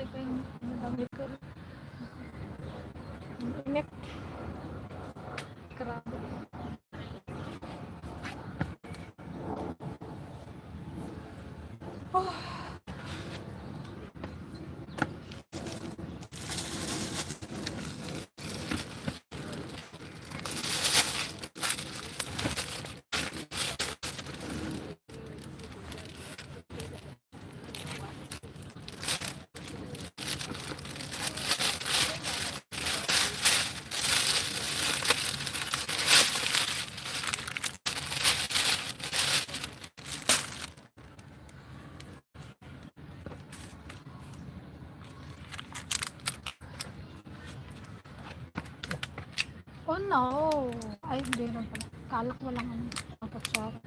Aray ko yung nadamay ko. Init. Grabe. Oh. Oh no! Ay, hindi naman pala. Kalak mo lang ang papatsara.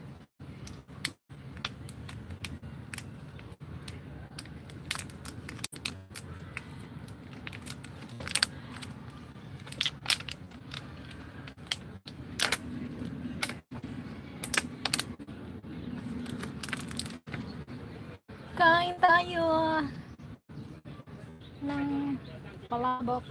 Kain tayo ng palabok.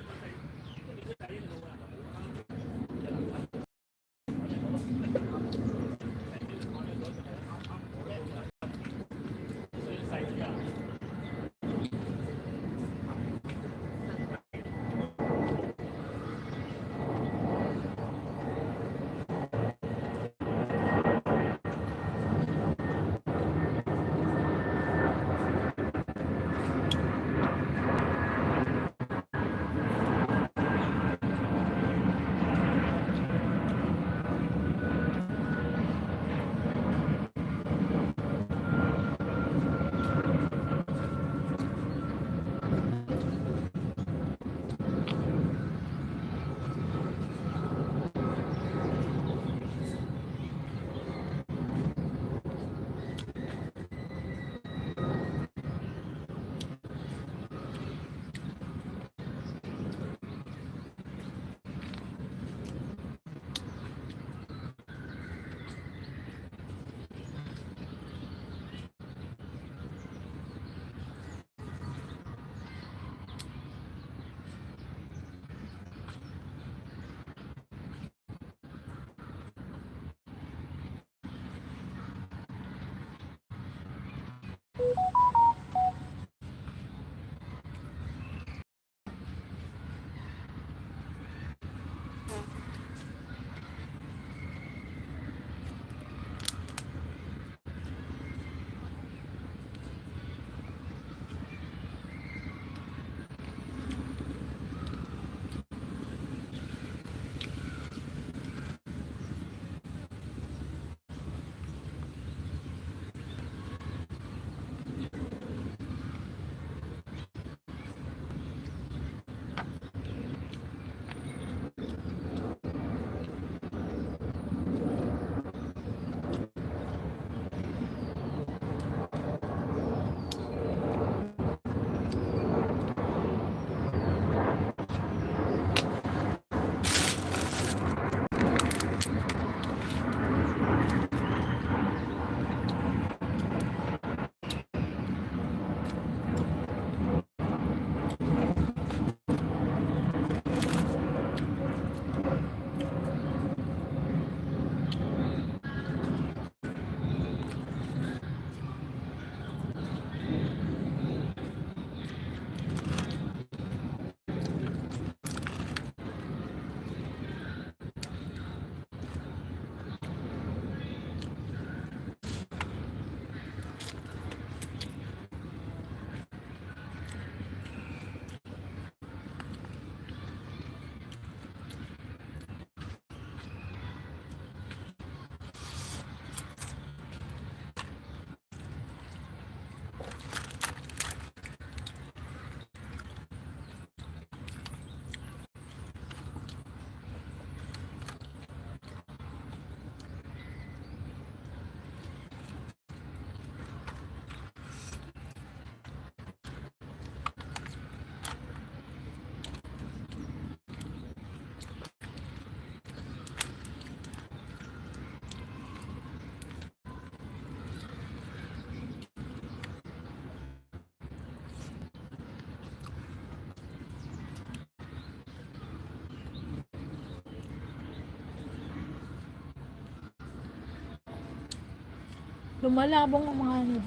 lumalabong ang mga ano,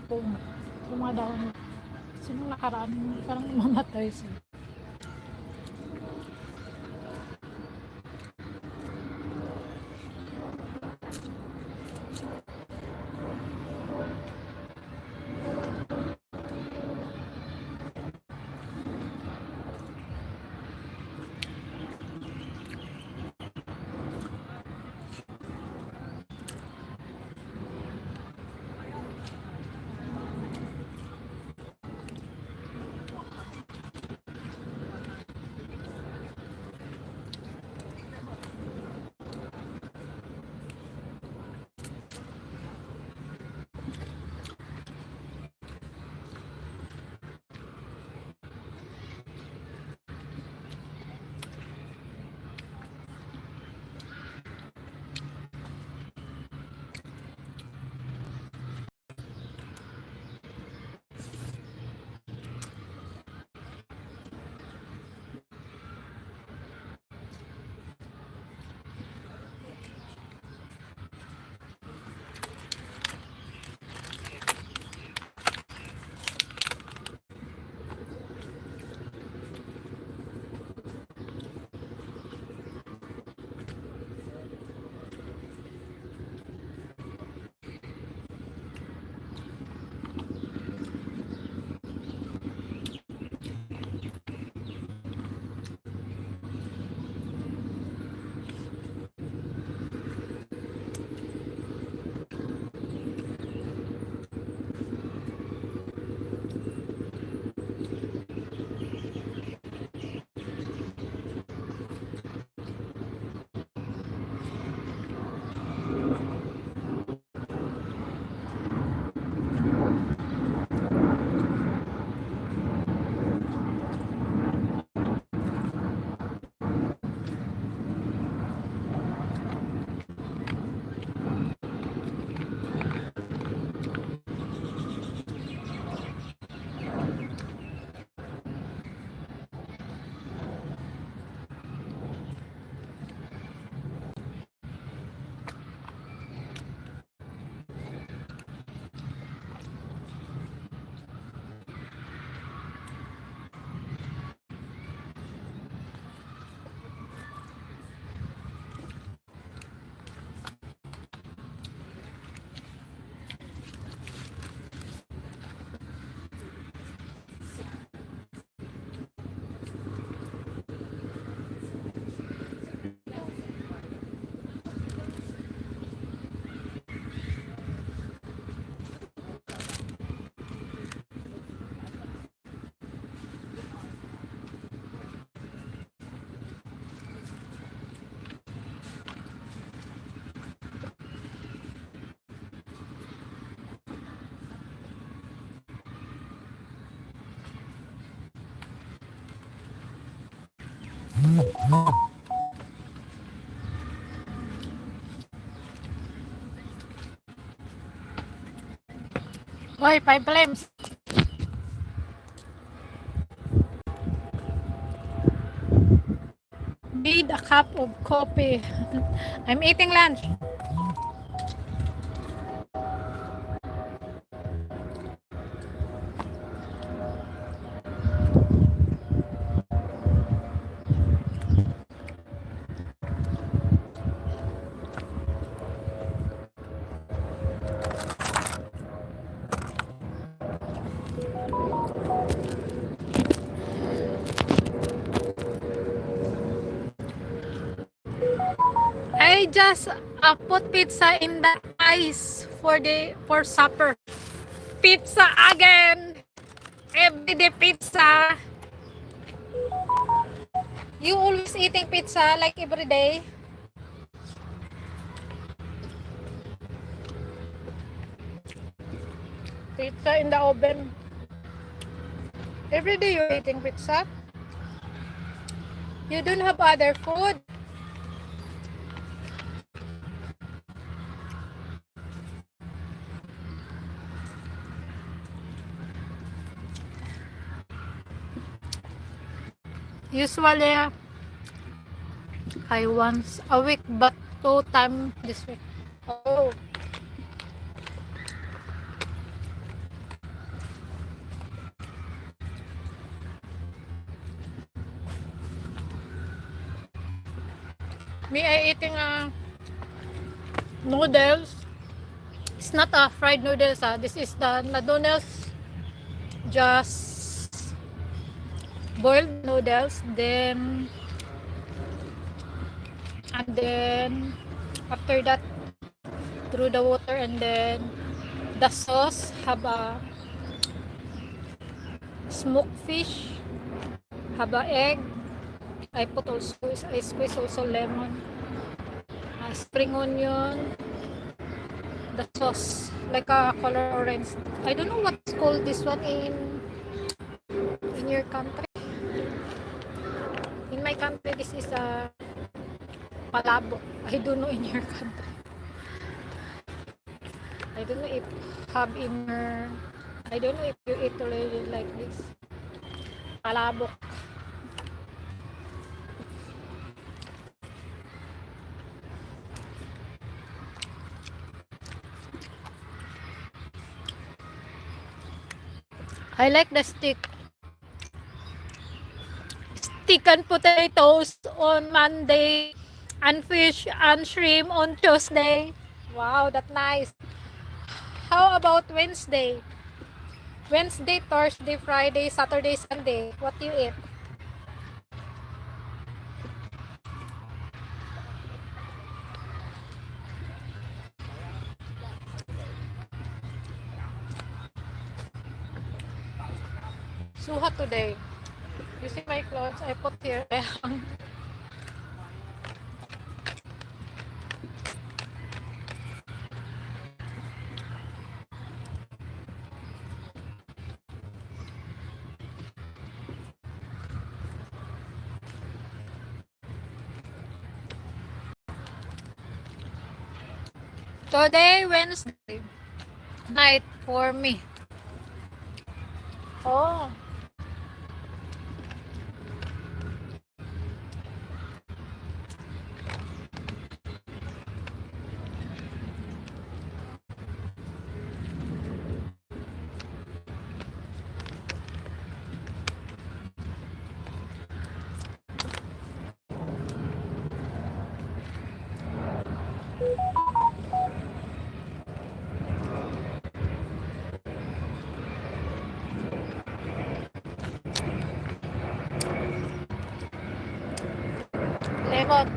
puno. Yung mga dahon. Sino nakaraan, parang mamatay siya. Hoy, 5 flames. Need a cup of coffee. I'm eating lunch. I just put pizza in that ice for supper. Pizza again. Everyday pizza. You always eating pizza like every day? Pizza in the oven. Every day you're eating pizza? You don't have other food? Usually, I once a week, but 2 times this week. Oh. Me, I eating noodles. It's not a fried noodles. This is the noodles, just boiled noodles. Then after that, through the water, and then the sauce have a smoked fish, have a egg. I put also, I squeeze also lemon, spring onion, the sauce like a color orange. I don't know what's called this one in your country. In my country, this is a palabok. I don't know in your country. I don't know if have in your, I don't know if you eat already like this. Palabok. I like the stick and potatoes on Monday, and fish and shrimp on Tuesday. Wow, that's nice. How about Wednesday? Wednesday, Thursday, Friday, Saturday, Sunday. What do you eat? So hot today. You see my clothes I put here. Today, Wednesday night for me. Oh, lemon.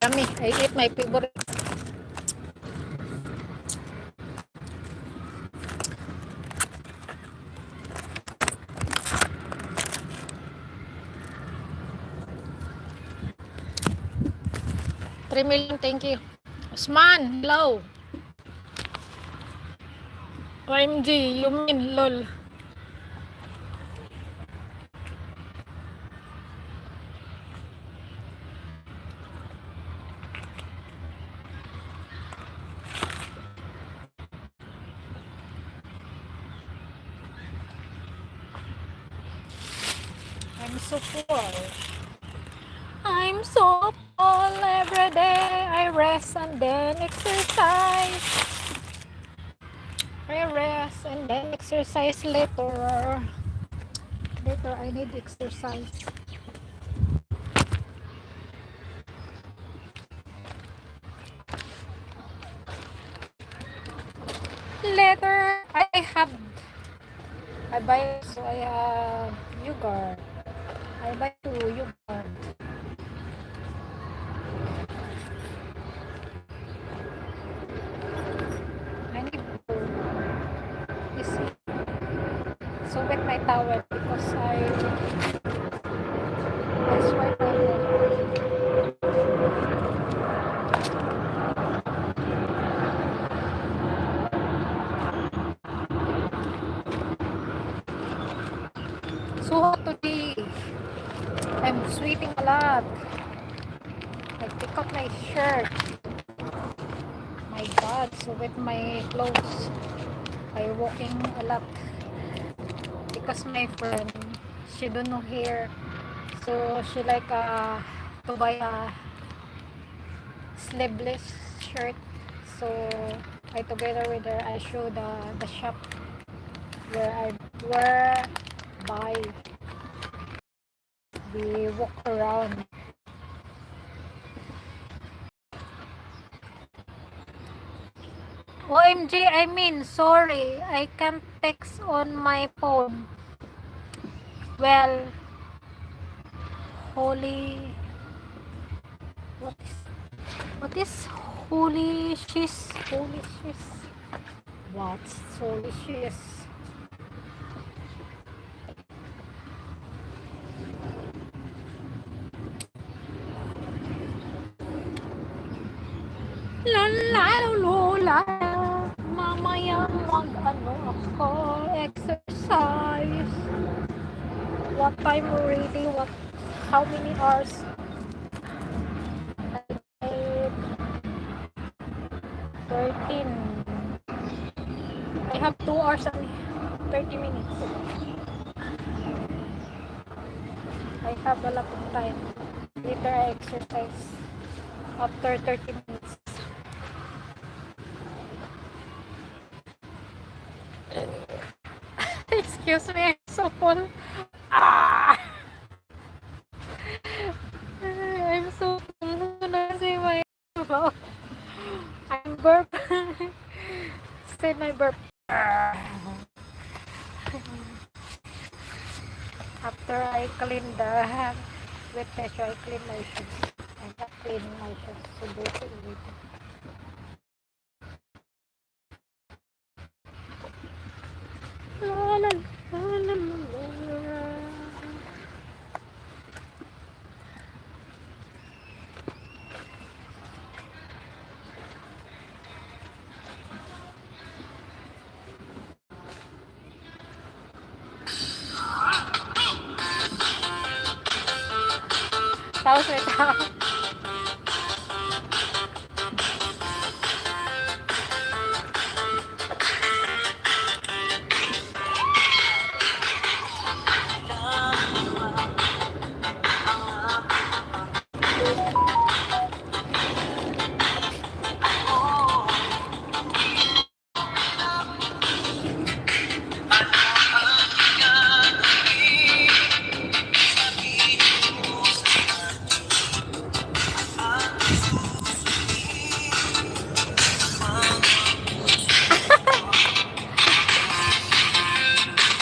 Yummy. I eat my favorite. 3 million, thank you. Usman, hello. OMG, you mean lol. I'm so poor. I'm so full every day. I rest and then exercise. I rest and then exercise later. Later, I need exercise. Later, I buy, so I have yogurt. I buy 2 yogurt. I need to, you see, so wet my towel because I swipe my hair. So hot today. I'm sweating a lot. I pick up my shirt. My God, so wet my clothes. I walking a lot because my friend, she don't know here, so she like to buy a, sleeveless shirt. So I together with her, I show the shop where buy. We walk around. OMG, I mean, sorry, I can't text on my phone. Well, holy, what is holy shiz? Holy shiz. What's holy shiz? La la la la. Mamaya mag-ano ako, exercise. What time already? How many hours? 13. I have 2 hours and 30 minutes. I have a lot of time. Later I exercise after 30 minutes. Excuse me, I'm so full. Ah! I'm so full. Say my mouth. I'm burp. Say my burp. After I clean the with tissue, I clean my shoes. I'm not cleaning my shoes, so dirty everything. La, la, la, la, la. Tapos may tao.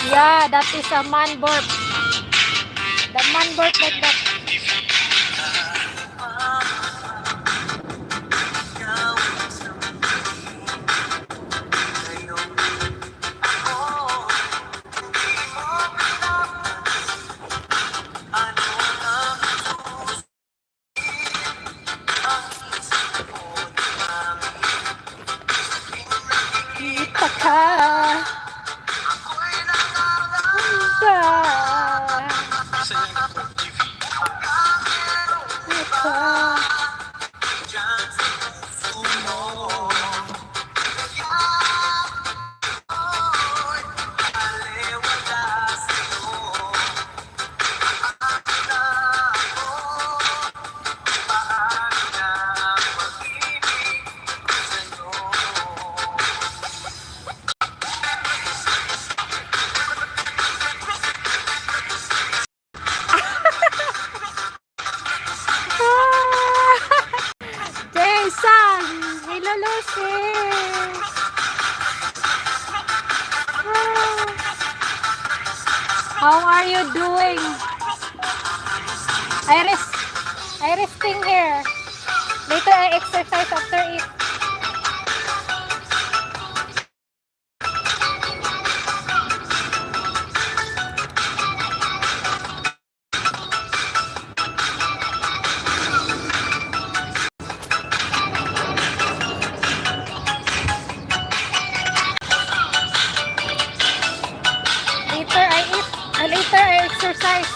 Yeah, that is a man burp. The man burp like that. Kita ka. Jason! Hello, Lucy! How are you doing? I resting here. Later I exercise after it. Later I eat. Later I exercise.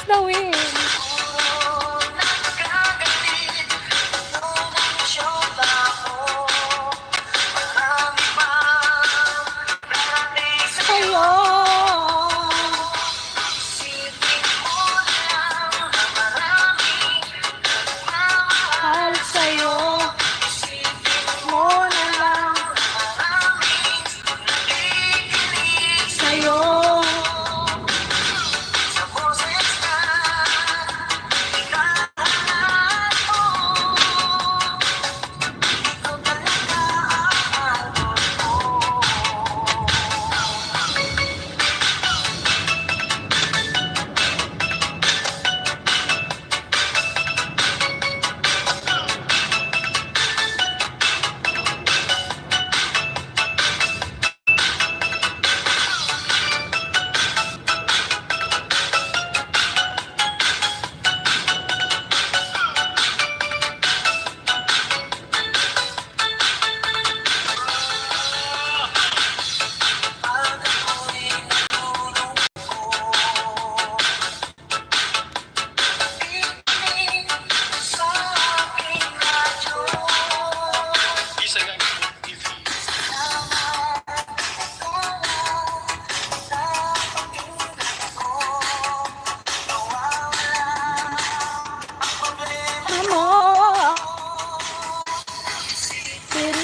is the wind. Sa'yo. Mahal sa'yo. Mo na lang. Sa'yo.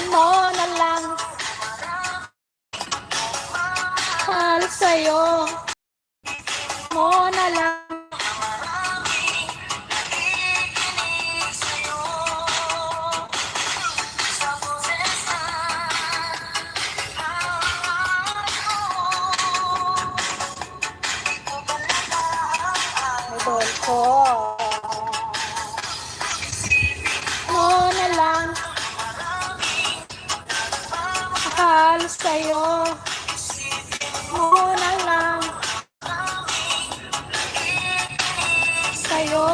Mo na lang. Mahal sa'yo. Mo na lang. Idol ko. Mo na lang. Mahal sa'yo. Mo na lang. Sa'yo.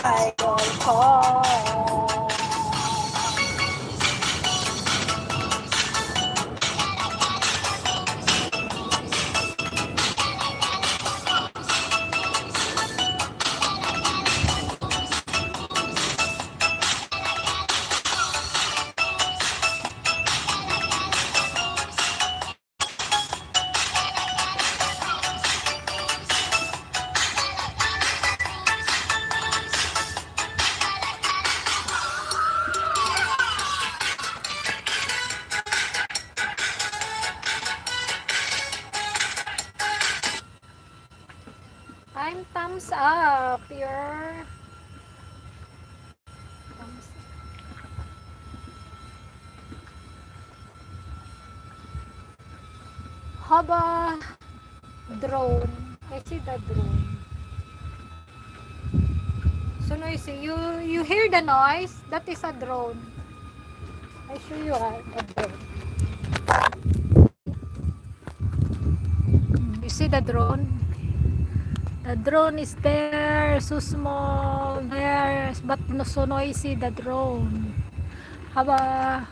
Idol ko. I'm thumbs up. Your thumbs up. Haba drone. I see the drone. So noisy. You hear the noise? That is a drone. I show you a drone. You see the drone? The drone is there, so small there, but no so noisy. The drone. Haba,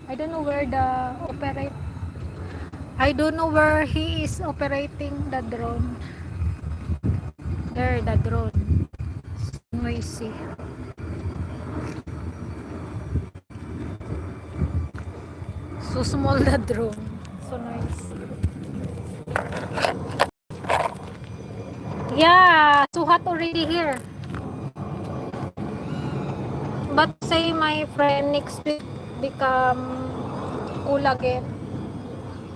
I don't know where the operate. I don't know where he is operating the drone. There, the drone. So noisy. So small the drone. So noisy. Yeah, so hot already here. But say my friend next week become cool again.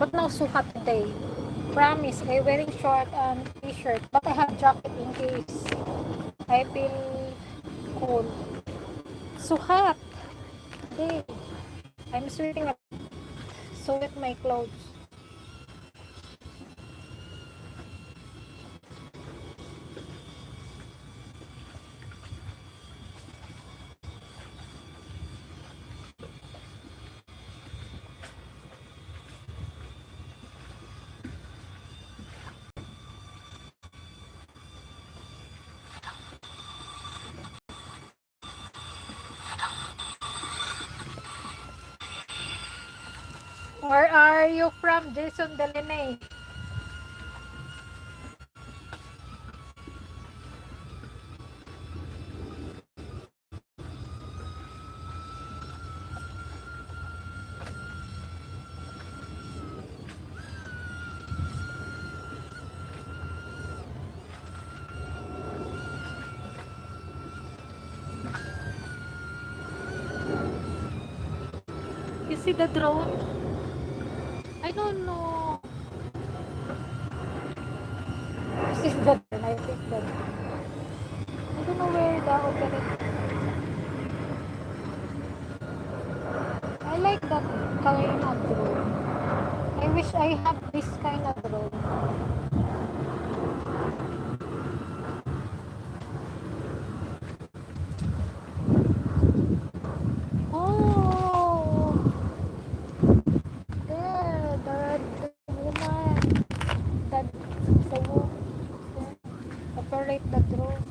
But now so hot today. Promise, I wearing short and t-shirt. But I have jacket in case I feel cold. So hot. Hey, I'm sweating a lot. So wet my clothes. Where are you from, Jason Delaney? You see the drone? I don't know. This is the drone, I think that. I don't know where the operator. I like that kind of drone. I wish I have this kind of drone. Oh, there, the woman that the woman operate the drone.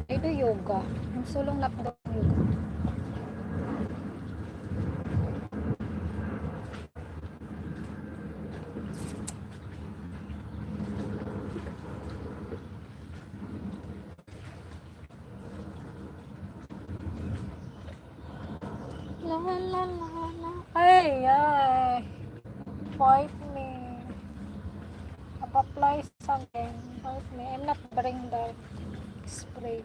I do yoga. Yung sulong lockdown yoga. La la la la. Ay, ay. Fight me. Apply something. Fight me. I'm not bring the spray.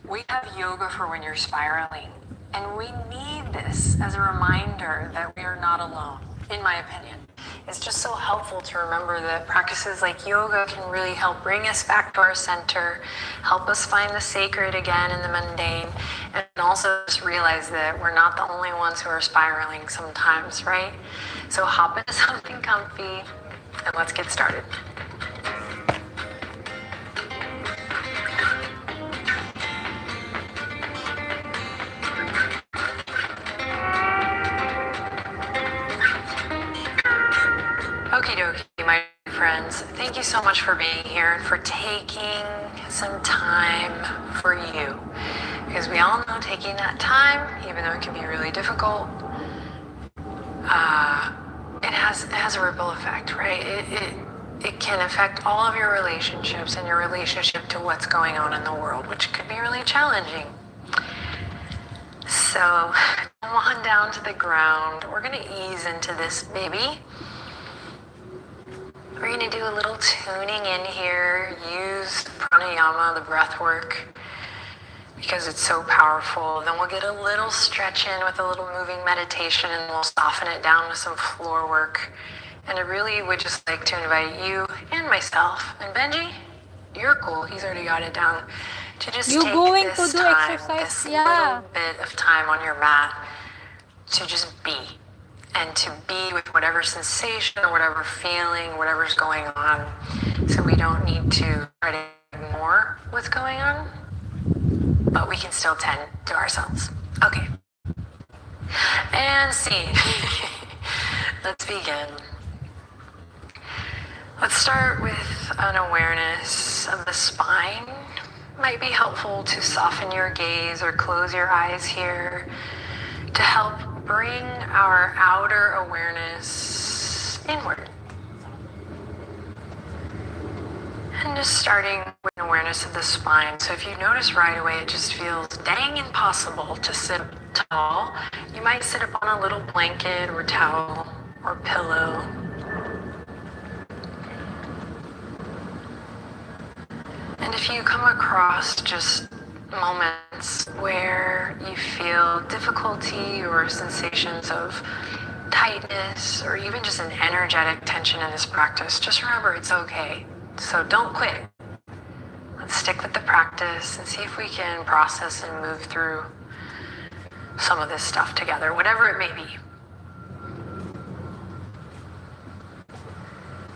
We have yoga for when you're spiraling, and we need this as a reminder that we are not alone, in my opinion. It's just so helpful to remember that practices like yoga can really help bring us back to our center, help us find the sacred again in the mundane, and also just realize that we're not the only ones who are spiraling sometimes, right? So hop into something comfy, and let's get started. Okie dokie, my friends. Thank you so much for being here and for taking some time for you. Because we all know taking that time, even though it can be really difficult, it has a ripple effect, right? It can affect all of your relationships and your relationship to what's going on in the world, which could be really challenging. So come on down to the ground. We're gonna ease into this, baby. We're going to do a little tuning in here, use pranayama, the breath work, because it's so powerful. Then we'll get a little stretch in with a little moving meditation, and we'll soften it down with some floor work. And I really would just like to invite you and myself, and Benji, you're cool, he's already got it down, to just take this time, this little bit of time on your mat, to just be. And to be with whatever sensation or whatever feeling, whatever's going on. So we don't need to try to ignore what's going on, but we can still tend to ourselves. Okay. And scene. Let's begin. Let's start with an awareness of the spine. Might be helpful to soften your gaze or close your eyes here to help bring our outer awareness inward. And just starting with awareness of the spine. So if you notice right away, it just feels dang impossible to sit up tall. You might sit up on a little blanket or towel or pillow. And if you come across just moments where you feel difficulty or sensations of tightness or even just an energetic tension in this practice, just remember it's okay. So don't quit. Let's stick with the practice and see if we can process and move through some of this stuff together, whatever it may be.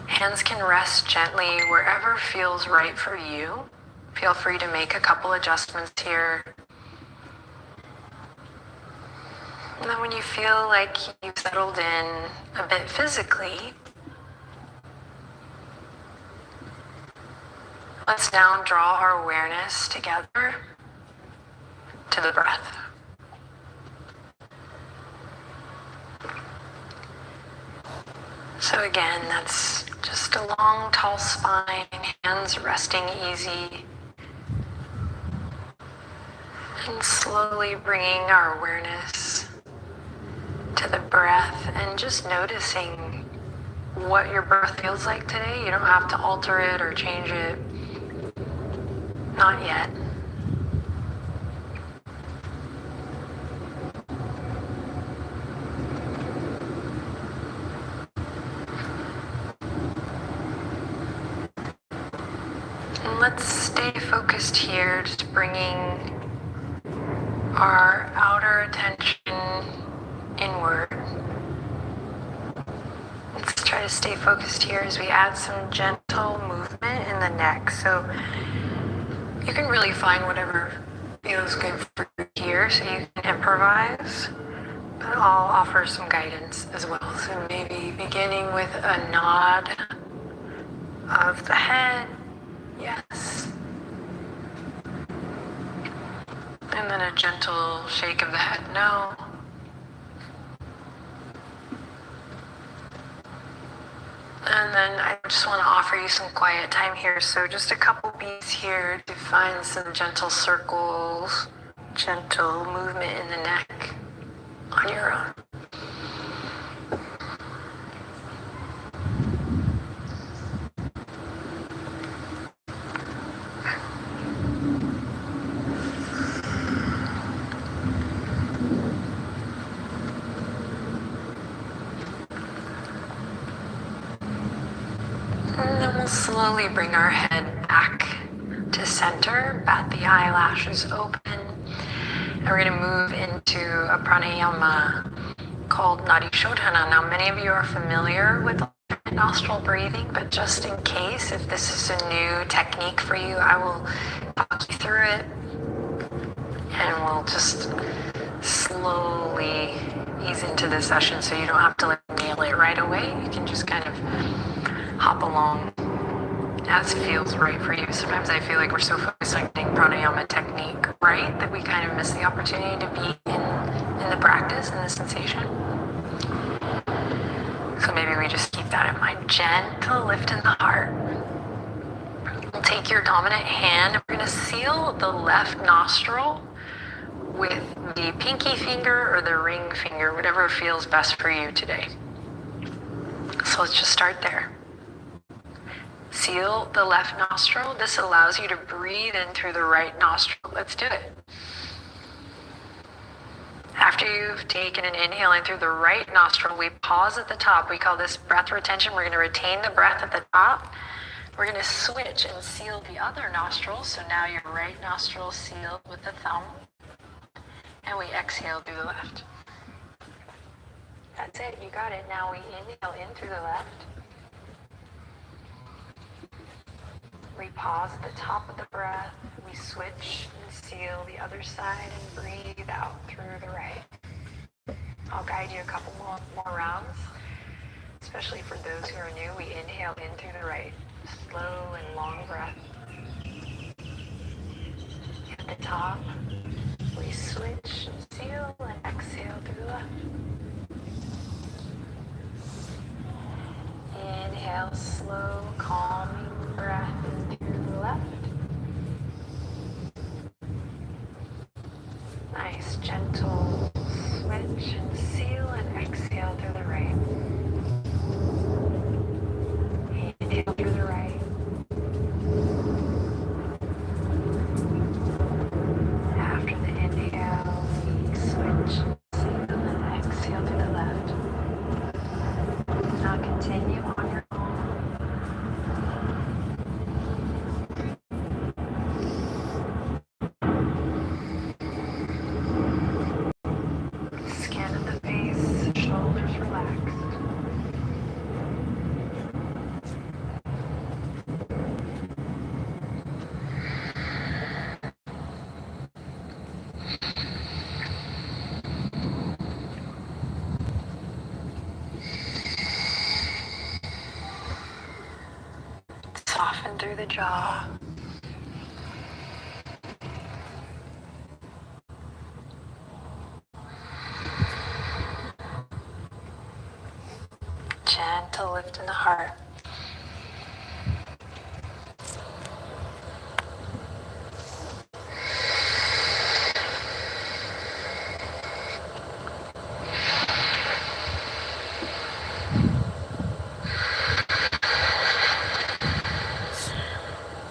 Hands can rest gently wherever feels right for you. Feel free to make a couple adjustments here. And then when you feel like you've settled in a bit physically, let's now draw our awareness together to the breath. So again, that's just a long, tall spine, hands resting easy. And slowly bringing our awareness to the breath and just noticing what your breath feels like today. You don't have to alter it or change it. Not yet. And let's stay focused here, just bringing our outer attention inward. Let's try to stay focused here as we add some gentle movement in the neck. So you can really find whatever feels good for you here, so you can improvise, but I'll offer some guidance as well. So maybe beginning with a nod of the head, yes. And then a gentle shake of the head, no. And then I just want to offer you some quiet time here. So just a couple beats here to find some gentle circles, gentle movement in the neck on your own. And then we'll slowly bring our head back to center, bat the eyelashes open. And we're going to move into a pranayama called Nadi Shodhana. Now, many of you are familiar with nostril breathing, but just in case, if this is a new technique for you, I will talk you through it. And we'll just slowly ease into this session so you don't have to nail it right away. You can just kind of hop along as feels right for you. Sometimes I feel like we're so focused on getting pranayama technique right that we kind of miss the opportunity to be in the practice and the sensation. So maybe we just keep that in mind. Gentle lift in the heart. We'll take your dominant hand and we're going to seal the left nostril with the pinky finger or the ring finger, whatever feels best for you today. So let's just start there. Seal the left nostril. This allows you to breathe in through the right nostril. Let's do it. After you've taken an inhale in through the right nostril, we pause at the top. We call this breath retention. We're going to retain the breath at the top. We're going to switch and seal the other nostril. So now your right nostril sealed with the thumb. And we exhale through the left. That's it. You got it. Now we inhale in through the left. We pause at the top of the breath. We switch and seal the other side and breathe out through the right. I'll guide you a couple more rounds, especially for those who are new. We inhale in through the right. Slow and long breath. At the top, we switch and seal and exhale through the left. Inhale, slow, calming breath in through down through the jaw. Gentle lift in the heart.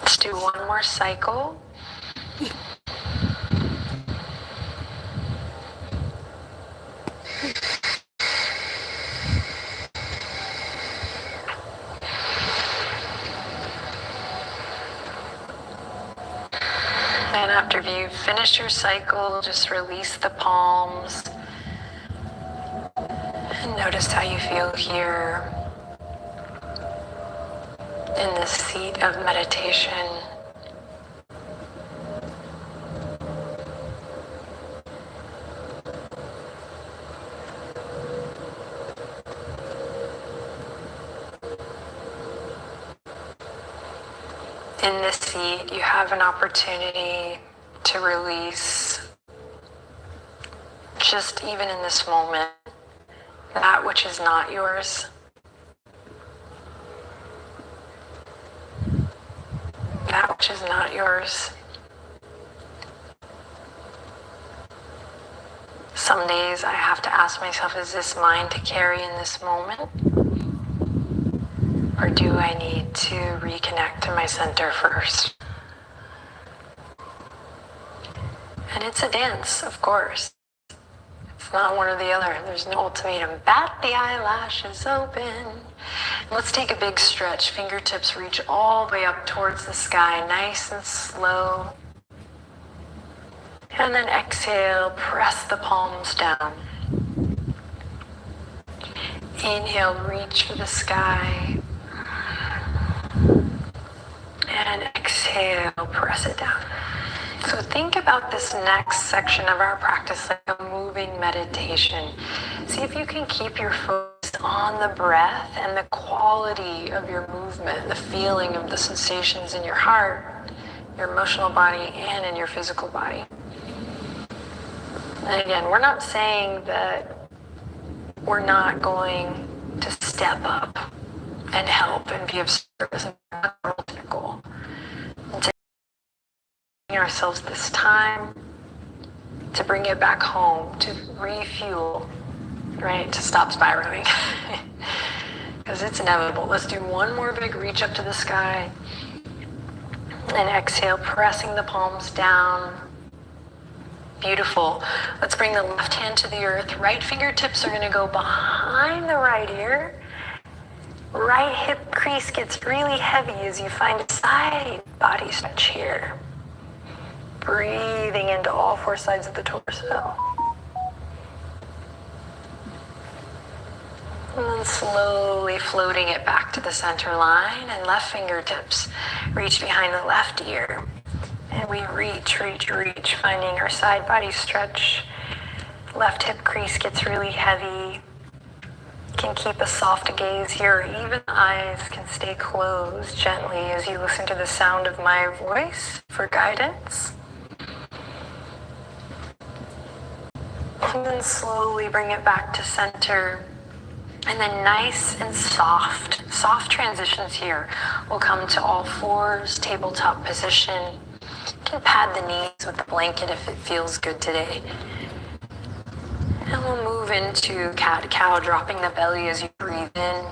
Let's do one more cycle. And after you've finished your cycle, just release the palms. And notice how you feel here in this seat of meditation. In this seat, you have an opportunity to release, just even in this moment, that which is not yours. That which is not yours. Some days I have to ask myself, is this mine to carry in this moment? Or do I need to reconnect to my center first? And it's a dance, of course. It's not one or the other. There's no ultimatum. Bat the eyelashes open. Let's take a big stretch. Fingertips reach all the way up towards the sky, nice and slow. And then exhale, press the palms down. Inhale, reach for the sky. And exhale, press it down. So think about this next section of our practice like a moving meditation. See if you can keep your focus on the breath and the quality of your movement, the feeling of the sensations in your heart, your emotional body, and in your physical body. And again, we're not saying that we're not going to step up and help and be of service, and that's our ultimate goal. And taking ourselves this time to bring it back home, to refuel, right? To stop spiraling. Because it's inevitable. Let's do one more big reach up to the sky. And exhale, pressing the palms down. Beautiful. Let's bring the left hand to the earth. Right fingertips are going to go behind the right ear. Right hip crease gets really heavy as you find a side body stretch here. Breathing into all four sides of the torso. And then slowly floating it back to the center line, and left fingertips reach behind the left ear. And we reach, finding our side body stretch. Left hip crease gets really heavy. Can keep a soft gaze here. Even eyes can stay closed gently as you listen to the sound of my voice for guidance. And then slowly bring it back to center. And then nice and soft transitions here. We'll come to all fours, tabletop position. You can pad the knees with the blanket if it feels good today. And we'll move into cat-cow, dropping the belly as you breathe in.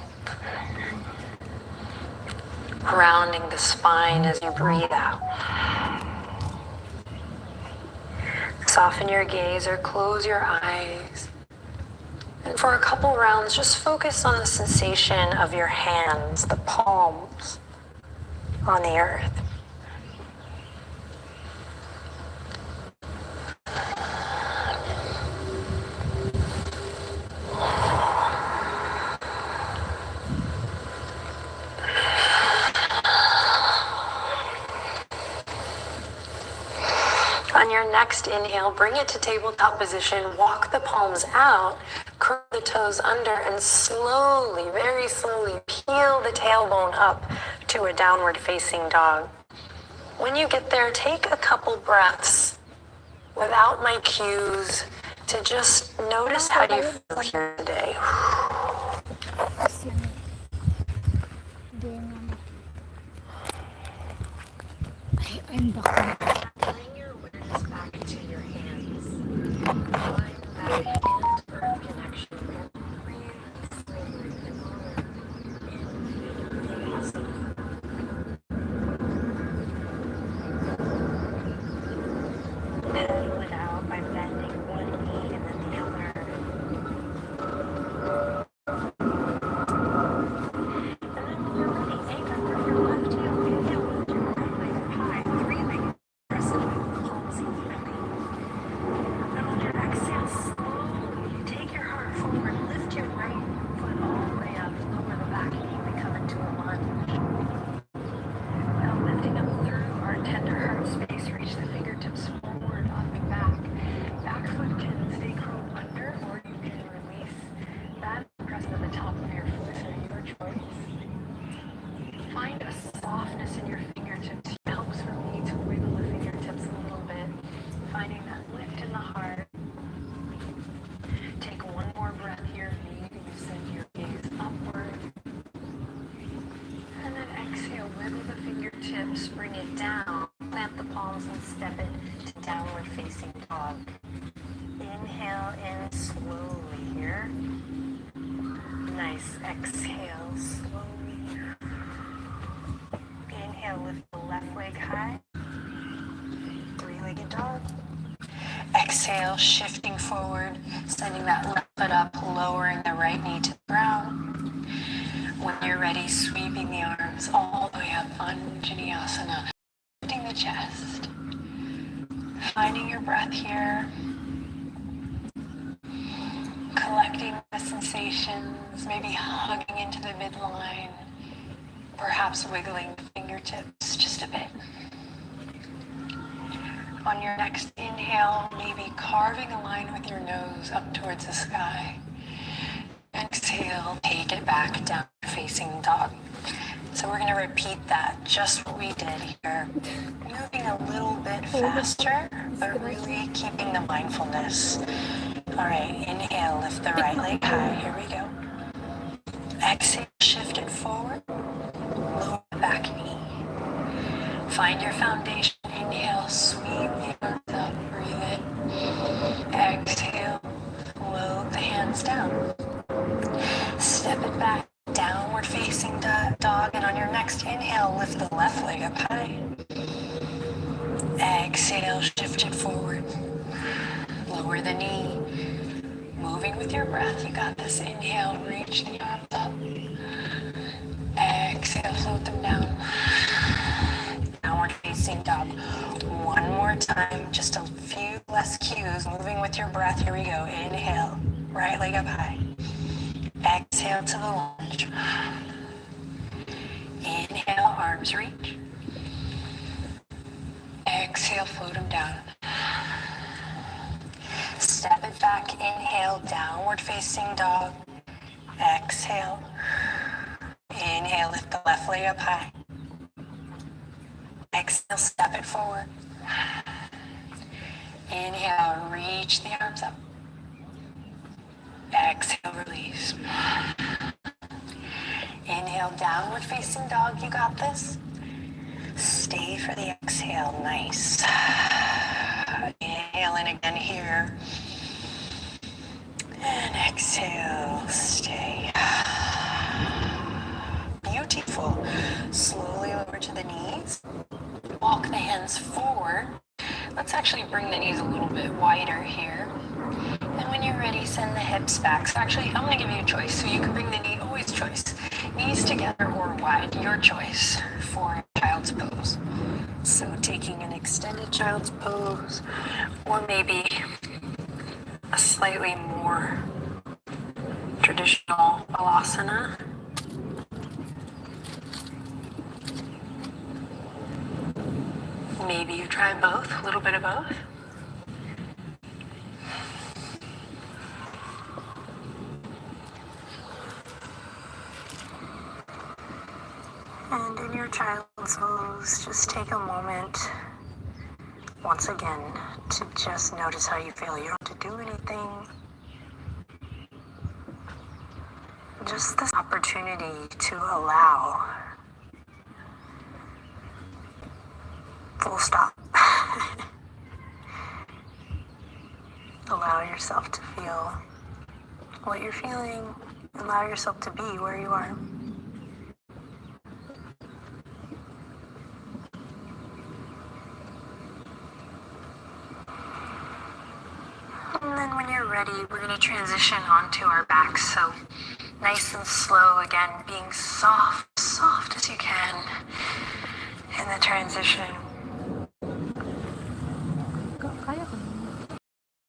Grounding the spine as you breathe out. Soften your gaze or close your eyes. And for a couple rounds, just focus on the sensation of your hands, the palms on the earth. On your next inhale, bring it to tabletop position, walk the palms out, curl the toes under, and slowly, very slowly, peel the tailbone up to a downward facing dog. When you get there, take a couple breaths without my cues to just notice how you feel here today. Kasi hindi naman. I'm back. Bring your awareness back to your hands. Find that hand-earth connection. Breathe slowly and lower. Pedal it out by bending one knee and then the other. And then when you're ready, take up with your left heel. Inhale, lift your right leg up high. Three-legged press it with the palms evenly. And on your exhale, slowly take your heart forward. Lift your right foot all the way up. Lower the back knee. We come into a lunge. Now lifting up through our tender heart space, reach the fingertips forward, up and back. Back foot can stay curled under, or you can release that and press to the top of your foot, so your choice. Find a softness in your fingertips. It helps for me to wiggle the fingertips a little bit, finding that lift in the heart. Take one more breath here. Maybe you send your gaze upward. And then exhale, wiggle the fingertips, bring it down, plant the palms and step it to downward facing dog. Inhale in slowly here. Nice. Exhale slowly. Inhale, lift the left leg high. Three-legged dog. Exhale, shifting forward, sending that left foot up, lowering the right knee to the ground. When you're ready, sweeping the arms all the way up, Anjaneyasana, lifting the chest. Finding your breath here. Collecting the sensations, maybe hugging into the midline, perhaps wiggling the fingertips just a bit. On your next inhale, maybe carving a line with your nose up towards the sky. Exhale, take it back down facing dog. So we're going to repeat that, just what we did here. Moving a little bit faster, but really keeping the mindfulness. All right, inhale, lift the right leg high. Here we go. Exhale, shift it forward. Lower the back knee. Find your foundation. Inhale, sweep the arms up, breathe in. Exhale, float the hands down. Step it back, downward facing dog. And on your next inhale, lift the left leg up high. Exhale, shift it forward. Lower the knee. Moving with your breath, you got this. Inhale, reach the arms up. Exhale, float them down. Downward facing dog. One more time, just a few less cues. Moving with your breath, here we go. Inhale, right leg up high. Exhale to the lunge. Inhale, arms reach. Exhale, float them down. Step it back, inhale, downward facing dog. Exhale. Inhale, lift the left leg up high. Exhale, step it forward. Inhale, reach the arms up. Exhale, release. Inhale, downward facing dog, you got this. Stay for the exhale, nice. Inhale in again here. And exhale, stay. Beautiful. Slowly over to the knees. Walk the hands forward. Let's actually bring the knees a little bit wider here. And when you're ready, send the hips back. So actually, I'm going to give you a choice. So you can bring the knee, always choice. Knees together or wide, your choice for child's pose. So taking an extended child's pose, or maybe a slightly more traditional balasana. Maybe you try both, a little bit of both. And in your child's pose, just take a moment, once again, to just notice how you feel. You don't have to do anything. Just this opportunity to allow. Full stop. Allow yourself to feel what you're feeling. Allow yourself to be where you are. And then when you're ready, we're going to transition onto our backs. So nice and slow, again, being soft as you can in the transition.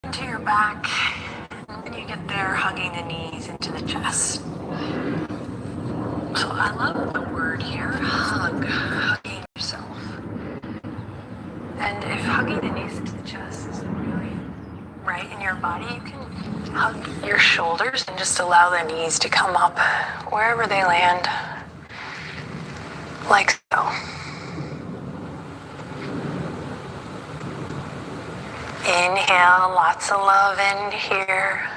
Into your back, and when you get there, hugging the knees into the chest. So I love the word here, hugging yourself. And if hugging the knees into the chest isn't really right in your body, you can hug your shoulders and just allow the knees to come up wherever they land, like so. Inhale, lots of love in here.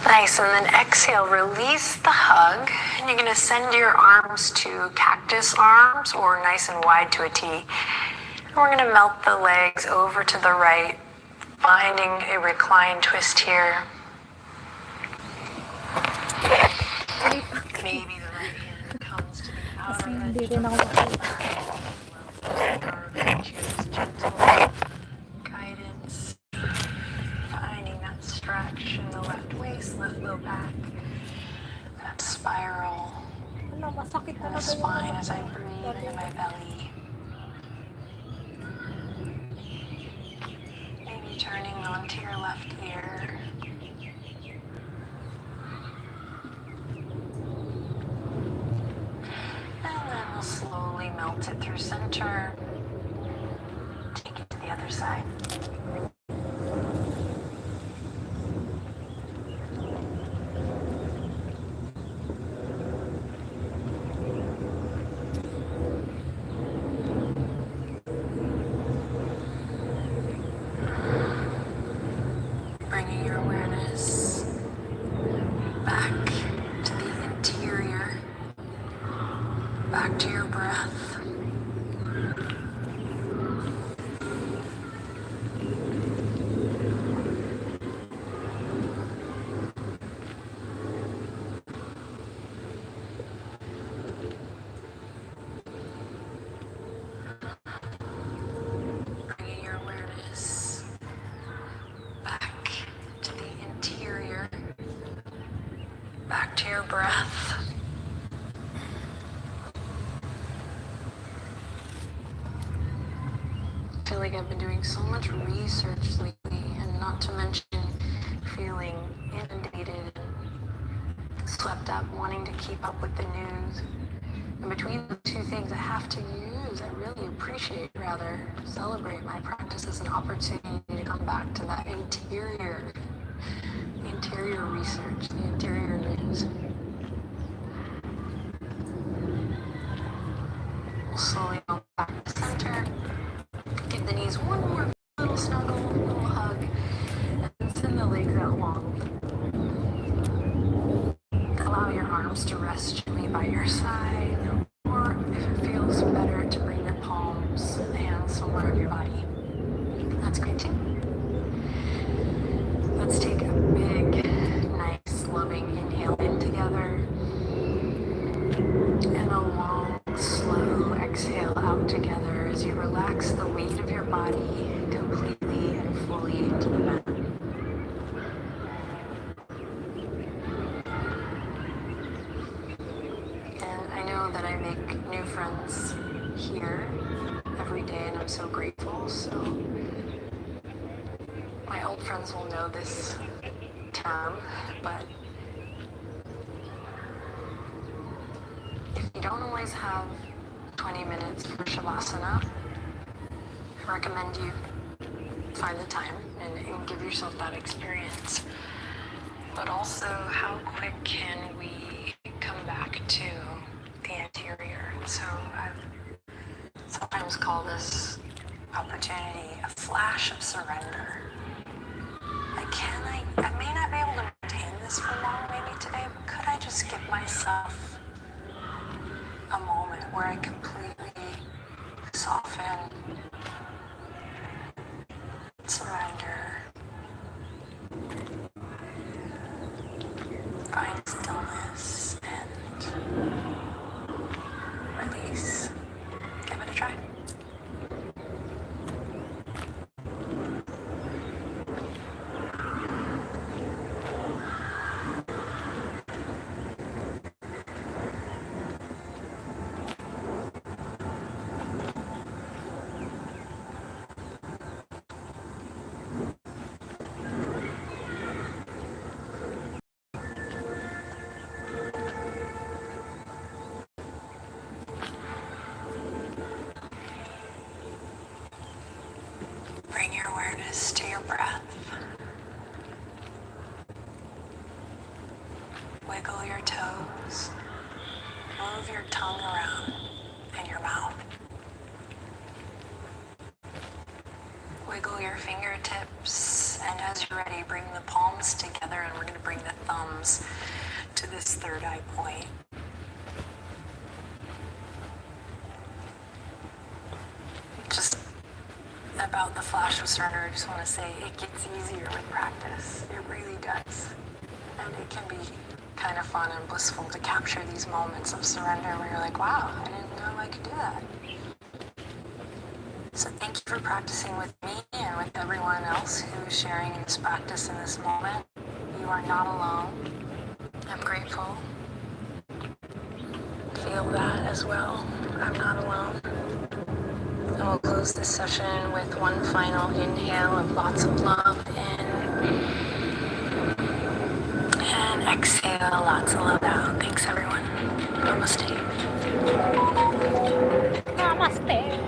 Nice, and then exhale, release the hug, and you're gonna send your arms to cactus arms or nice and wide to a T. And we're gonna melt the legs over to the right, finding a reclined twist here. Maybe the right hand comes to the outer edge. Choose gentle guidance. Finding that stretch in the left waist, left low back. That spiral. The spine as I breathe into my belly. Maybe turning onto your left ear. And then we'll slowly melt it through center. Take it to the other side. Bringing your awareness back to the interior, back to your breath. Bringing your awareness back to the interior, back to your breath. I feel like I've been doing so much research lately, and not to mention feeling inundated and swept up, wanting to keep up with the news. And between the two things I have to use, I really appreciate, rather celebrate my practice as an opportunity to come back to that interior research, the interior news. We'll slowly go back to center. Give the knees one more little snuggle, little hug, and send the legs out long. Allow your arms to rest gently by your side, or if it feels better, to bring the palms and hands somewhere on your body. That's great too. Let's take a big, nice, loving inhale in together, and a long, slow exhale out together as you relax the weight of your body completely and fully into the mat. And I know that I make new friends here every day, and I'm so grateful. So my old friends will know this term, but if you don't always have 20 minutes for Shavasana, I recommend you find the time and give yourself that experience. But also, how quick can we come come back to the interior. So I've sometimes call this opportunity a flash of surrender. Like, I may not be able to maintain this for long maybe today, but could I just give myself a moment where I completely soften, surrender, find stillness, and release. Give it a try. Bring your awareness to your breath. Wiggle your toes. Move your tongue around in your mouth. Wiggle your fingertips, and as you're ready, bring the palms together, and we're going to bring the thumbs to this third eye point. Just about the flash of surrender, I just want to say it gets easier with practice. It really does. And it can be kind of fun and blissful to capture these moments of surrender where you're like, wow, I didn't know I could do that. So thank you for practicing with me and with everyone else who is sharing this practice in this moment. You are not alone. I'm grateful. Feel that as well. I'm not alone. And we'll close this session with one final inhale of lots of love in. And exhale lots of love out. Thanks everyone. Namaste. Namaste.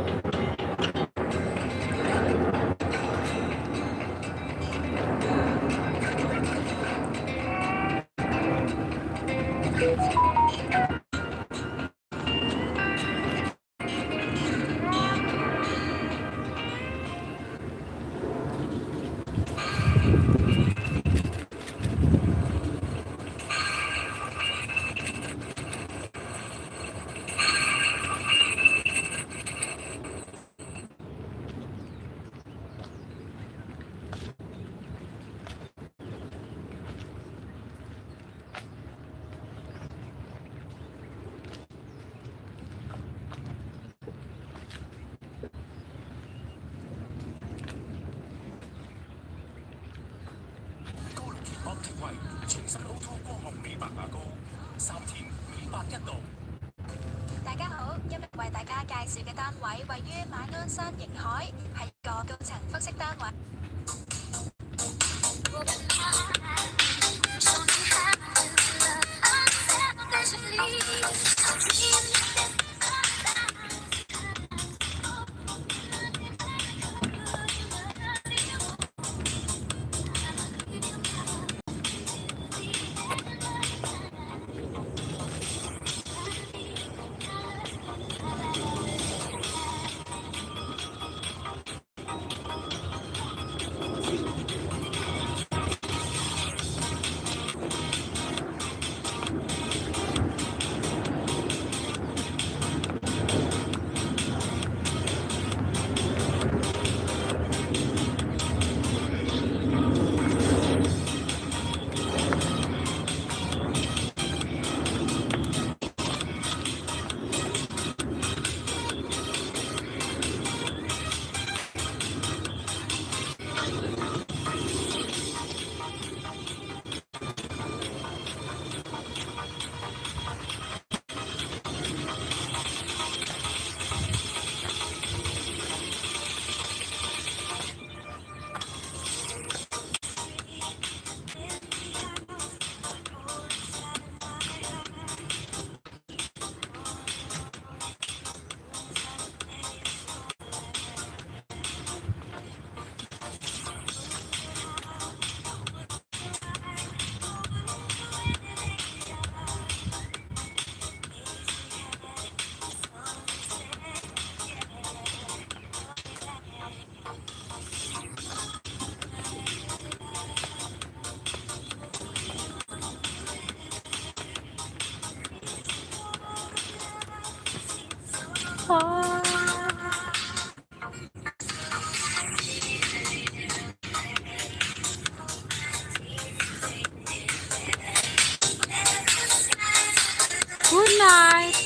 Ah. Good night.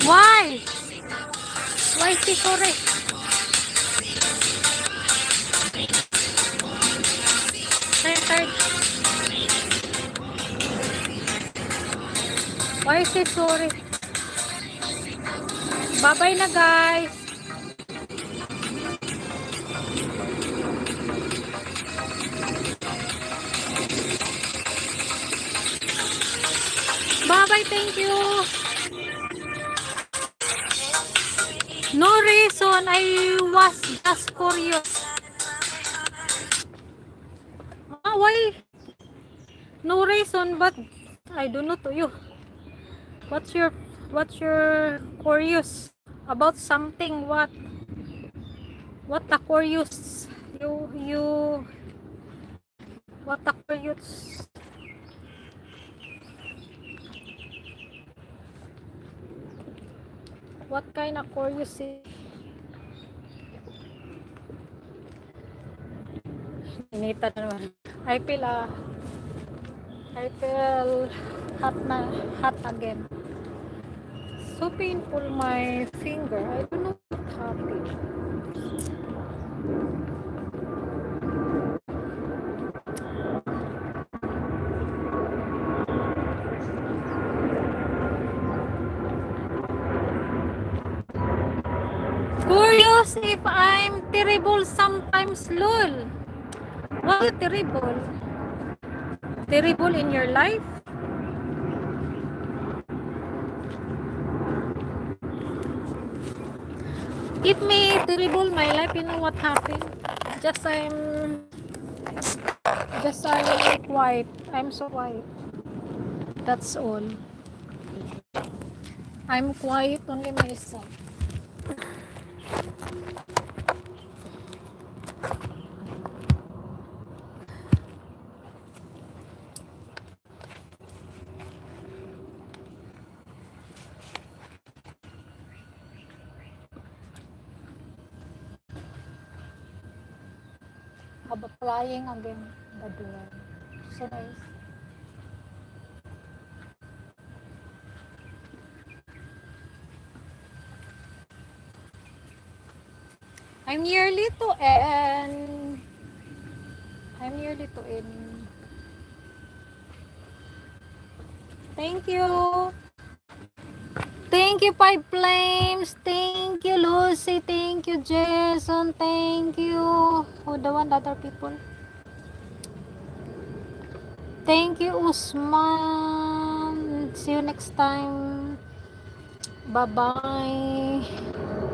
Why? Why is he sorry? Tired. Why is he sorry? Bye-bye na guys. Bye-bye, thank you. No reason, I was just curious. Why? No reason, but I don't know to you. What's your curious about something? What the curious? You what the curious? What kind of curiosity? Inita na naman. I feel hot again. So painful my finger. I don't know what happened. Curious if I'm terrible sometimes, lol. Why terrible? Terrible in your life? If me terrible my life, you know what happened? Just I'm quiet. I'm so quiet. That's all. I'm quiet only myself. Flying again the door. So nice. I'm nearly to end. I'm nearly to end. Thank you. Thank you, Five Flames. Thank you, Lucy. Thank you, Jason. Thank you. Oh, the one other people. Thank you, Usman. See you next time. Bye bye.